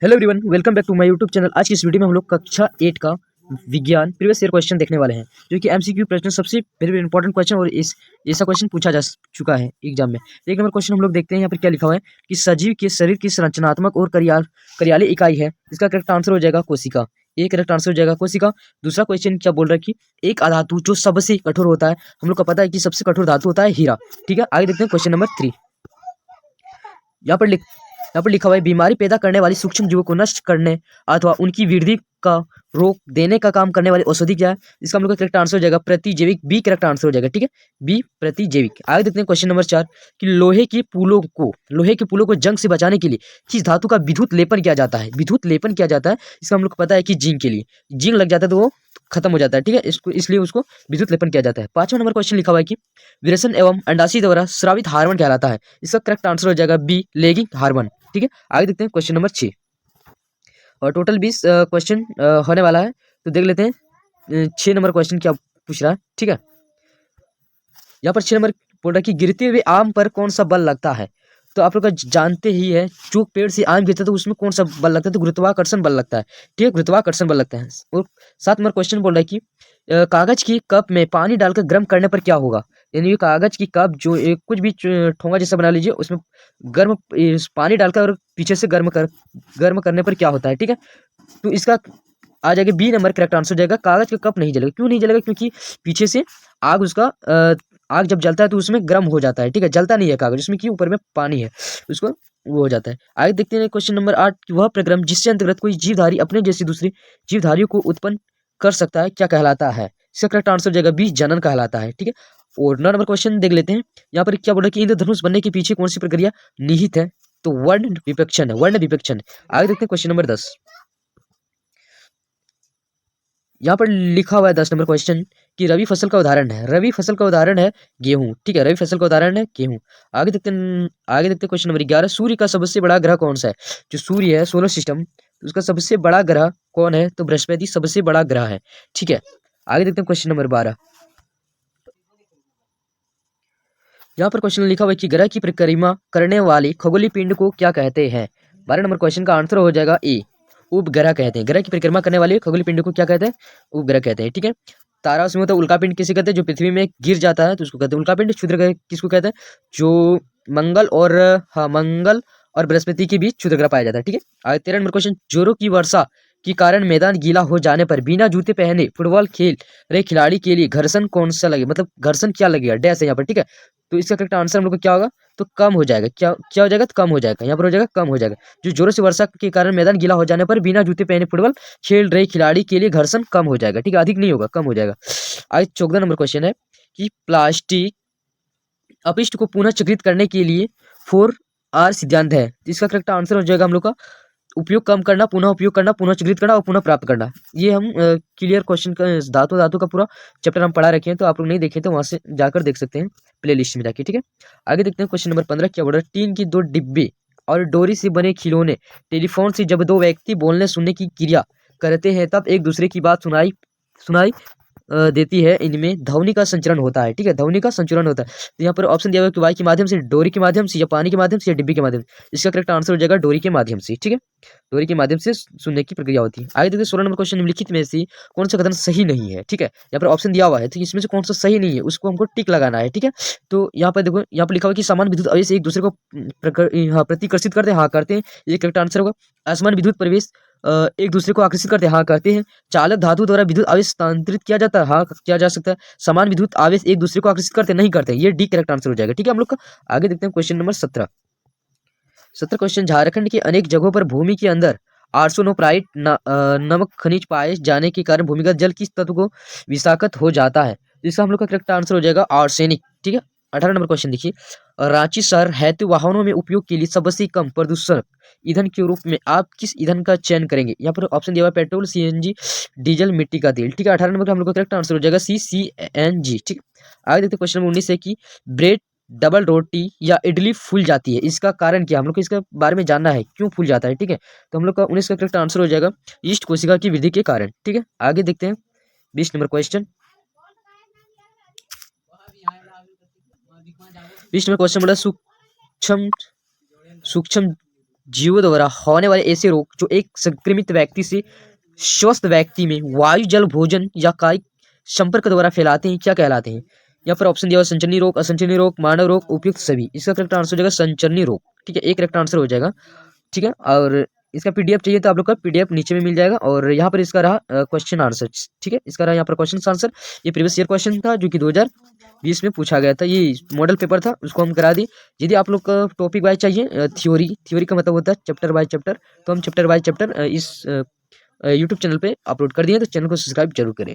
Hello everyone, welcome back to my YouTube channel. आज की इस वीडियो में हम लोग कक्षा 8 का विज्ञान प्रीवियस ईयर क्वेश्चन देखने वाले हैं, जो कि एमसीक्यू प्रश्न, सबसे वेरी इंपॉर्टेंट क्वेश्चन। और इस ऐसा क्वेश्चन पूछा जा चुका है एग्जाम में। एक नंबर क्वेश्चन हम लोग देखते हैं यहाँ पर क्या लिखा हुआ है कि सजीव के शरीर की संरचनात्मक और कार्यालय इकाई है। इसका करेक्ट आंसर हो जाएगा कोशिका। एक करेक्ट आंसर हो जाएगा कोशिका। दूसरा क्वेश्चन क्या बोल रहा है कि एक अधातु जो सबसे कठोर होता है, हम लोग को पता है कि सबसे कठोर धातु होता है हीरा। ठीक है, आगे देखते हैं क्वेश्चन नंबर 3। यहाँ पर लिखा हुआ है बीमारी पैदा करने वाली सूक्ष्म जीवों को नष्ट करने अथवा उनकी वृद्धि का रोक देने का काम करने वाली औषधि क्या है। इसका हम लोग का करेक्ट आंसर हो जाएगा प्रतिजैविक। बी करेक्ट आंसर हो जाएगा। ठीक है, बी प्रतिजैविक। आगे देखते हैं क्वेश्चन नंबर 4 कि लोहे के पुलों को जंग से बचाने के लिए किस धातु का विद्युत लेपन किया जाता है। विद्युत लेपन किया जाता है, इसका हम लोग को पता है कि जिंक के लिए। जिंक लग जाता है तो वो खत्म हो जाता है। ठीक है, इसको इसलिए उसको विद्युत लेपन किया जाता है। 5वां नंबर क्वेश्चन लिखा हुआ है कि विरेचन एवं अंडाशय द्वारा स्रावित हार्मोन कहलाता है। इसका करेक्ट आंसर हो जाएगा बी लेगिंग हार्मोन। ठीक है, आगे देखते हैं क्वेश्चन नंबर 6। और टोटल 20 क्वेश्चन होने वाला है, तो देख लेते हैं 6 नंबर क्वेश्चन क्या पूछ रहा है। ठीक है, यहाँ पर 6 नंबर बोल रहा है कि गिरते हुए आम पर कौन सा बल लगता है। तो आप लोग का जानते ही है, जो पेड़ से आम गिरता है तो उसमें कौन सा बल लगता है, तो गुरुत्वाकर्षण बल लगता है। ठीक है, गुरुत्वाकर्षण बल लगता है। और 7 नंबर क्वेश्चन बोल रहा है कि कागज की कप में पानी डालकर गर्म करने पर क्या होगा। यानी ये कागज की कप जो कुछ भी ठोंगा जैसा बना लीजिए, उसमें गर्म पानी डालकर और पीछे से गर्म करने पर क्या होता है। ठीक है, तो इसका आ जाएगा बी नंबर करेक्ट आंसर हो जाएगा। कागज का कप नहीं जलेगा। क्यों नहीं जलेगा? क्योंकि पीछे से आग उसका आग जब जलता है तो उसमें गर्म हो जाता है। ठीक है, जलता नहीं है कागज, उसमें की ऊपर में पानी है, उसको वो हो जाता है। आगे देखते हैं क्वेश्चन नंबर 8 कि वह प्रक्रम जिससे अंतर्गत कोई जीवधारी अपने जैसी दूसरी जीवधारियों को उत्पन्न कर सकता है क्या कहलाता है। इसका करेक्ट आंसर हो जाएगा बी जनन कहलाता है। ठीक है, और 9 नंबर क्वेश्चन देख लेते हैं। यहाँ पर क्या बोल रहा है कि इंद्रधनुष बनने के पीछे कौन सी प्रक्रिया निहित है। तो वर्ण विपक्षण है, वर्ण विपक्षण। आगे देखते हैं क्वेश्चन नंबर 10। यहाँ पर लिखा हुआ है 10 नंबर क्वेश्चन कि रवि फसल का उदाहरण है। रवि फसल का उदाहरण है गेहूं। ठीक है, रवि फसल का उदाहरण है गेहूं। आगे देखते हैं क्वेश्चन नंबर 11। सूर्य का सबसे बड़ा ग्रह कौन सा है। जो सूर्य है सोलर सिस्टम, उसका सबसे बड़ा ग्रह कौन है। तो बृहस्पति सबसे बड़ा ग्रह है। ठीक है, आगे देखते हैं क्वेश्चन नंबर 12। यहाँ पर क्वेश्चन लिखा हुआ है कि ग्रह की परिक्रमा करने वाले खगोलीय पिंड को क्या कहते हैं। 12 नंबर क्वेश्चन का आंसर हो जाएगा ए, उपग्रह कहते हैं। ग्रह की परिक्रमा करने वाले खगोलीय पिंड को क्या कहते हैं, उपग्रह कहते हैं। ठीक है, तारा उसमें होता है उल्का पिंड किसे कहते हैं, जो पृथ्वी में गिर जाता है तो उसको कहते हैं उल्का पिंड। क्षुद्र ग्रह किसको कहते हैं, जो मंगल और मंगल और बृहस्पति के बीच क्षुद्र ग्रह पाया जाता है। ठीक है, आगे 13 नंबर क्वेश्चन जोरों की वर्षा के कारण मैदान गीला हो जाने पर बिना जूते पहने फुटबॉल खेल रहे खिलाड़ी के लिए घर्षण कौन सा लगे, मतलब घर्षण क्या लगेगा, डैश है यहाँ पर। ठीक है, तो इसका करेक्ट आंसर हम लोग को क्या होगा, तो कम हो जाएगा। क्या क्या हो जाएगा, तो कम हो जाएगा। यहाँ पर हो जाएगा कम हो जाएगा। जो जोरों से वर्षा के कारण मैदान गीला हो जाने पर बिना जूते पहने फुटबॉल खेल रहे खिलाड़ी के लिए घर्षण कम हो जाएगा। ठीक है, अधिक नहीं होगा, कम हो जाएगा। आज 14 नंबर क्वेश्चन है कि प्लास्टिक अपशिष्ट को पुनः चक्रित करने के लिए 4R सिद्धांत है। इसका करेक्ट आंसर हो जाएगा हम लोग का उपयोग कम करना, पुनः उपयोग करना, पुनः चक्रित करना और पुनः प्राप्त करना। ये हम क्लियर क्वेश्चन का धातु का पूरा चैप्टर हम पढ़ा रखे हैं, तो आप लोग नहीं देखे तो वहां से जाकर देख सकते हैं प्ले लिस्ट में जाके। ठीक है, आगे देखते हैं क्वेश्चन नंबर 15 क्या बोल रहा है। टीन की 2 डिब्बे और डोरी से बने खिलौने टेलीफोन से जब 2 व्यक्ति बोलने सुनने की क्रिया करते हैं तब एक दूसरे की बात सुनाई सुनाई देती है, इनमें ध्वनि का संचरण होता है। ठीक है, ध्वनि का संचरण होता है। तो यहाँ पर ऑप्शन दिया हुआ है कि वायु के माध्यम से, डोरी के माध्यम से, या पानी के माध्यम से, या डिब्बी के माध्यम से। इसका करेक्ट आंसर हो जाएगा डोरी के माध्यम से। ठीक है, डोरी के माध्यम से सुनने की प्रक्रिया होती है। आगे देखिए 16 नंबर क्वेश्चन, निम्नलिखित में से कौन सा कथन सही नहीं है। ठीक है, यहाँ पर ऑप्शन दिया हुआ है, तो इसमें से कौन सा सही नहीं है उसको हमको टिक लगाना है। ठीक है, तो यहाँ पर देखो, यहाँ पर लिखा हुआ है कि समान विद्युत आवेश एक दूसरे को प्रतिकर्षित करते हैं। हाँ, करते हैं, ये करेक्ट आंसर होगा। असमान विद्युत प्रवेश एक दूसरे को आकर्षित करते हैं। हाँ, करते हैं। चालक धातु द्वारा विद्युत आवेश स्थानांतरित किया जाता है। हाँ, किया जा सकता है। समान विद्युत आवेश एक दूसरे को आकर्षित करते नहीं करते, ये डी करेक्ट आंसर हो जाएगा। ठीक है, हम लोग का आगे देखते हैं क्वेश्चन नंबर 17। 17 क्वेश्चन, झारखंड के अनेक जगहों पर भूमि के अंदर आर्सेनोप्राइट नमक खनिज पाए जाने के कारण भूमिगत जल किस तत्व को विषाक्त हो जाता है। इसका हम लोग का करेक्ट आंसर हो जाएगा आर्सेनिक। ठीक है, 18 नंबर क्वेश्चन देखिए। रांची शहर हेतु वाहनों में उपयोग के लिए सबसे कम प्रदूषक ईंधन के रूप में आप किस ईंधन का चयन करेंगे। यहाँ पर ऑप्शन दिया हुआ है पेट्रोल, सीएनजी, डीजल, मिट्टी का तेल। ठीक है, 18 नंबर का हम लोग का करेक्ट आंसर हो जाएगा CNG। ठीक, आगे देखते हैं क्वेश्चन नंबर 19 है कि ब्रेड डबल रोटी या इडली फूल जाती है, इसका कारण क्या, हम लोग को इसके बारे में जानना है, क्यों फूल जाता है। ठीक है, तो हम लोग का 19 का करेक्ट आंसर हो जाएगा ईस्ट कोशिका की वृद्धि के कारण। ठीक है, आगे देखते हैं 20 नंबर क्वेश्चन। 20 नंबर क्वेश्चन बोला सूक्ष्म सूक्ष्म जीवों द्वारा होने वाले ऐसे रोग जो एक संक्रमित व्यक्ति से स्वस्थ व्यक्ति में वायु, जल, भोजन या कायिक संपर्क द्वारा फैलाते हैं, क्या कहलाते हैं? यहाँ पर ऑप्शन दिया हुआ संचरनी रोग, असंचरनी रोग, मानव रोग, उपयुक्त सभी। इसका करेक्ट आंसर हो जाएगा संचरनी रोग। ठीक है, एक करेक्ट आंसर हो जाएगा। ठीक है, और इसका पीडीएफ चाहिए तो आप लोग का पीडीएफ नीचे में मिल जाएगा। और यहाँ पर इसका रहा क्वेश्चन आंसर। ठीक है, इसका रहा यहाँ पर क्वेश्चन आंसर। ये प्रीवियस ईयर क्वेश्चन था जो कि 2020 में पूछा गया था। ये मॉडल पेपर था, उसको हम करा दिए। यदि आप लोग का टॉपिक वाइज चाहिए, थ्योरी का मतलब होता है चैप्टर बाय चैप्टर, तो हम चैप्टर बाय चैप्टर इस यूट्यूब चैनल पे अपलोड कर दिए, तो चैनल को सब्सक्राइब जरूर करें।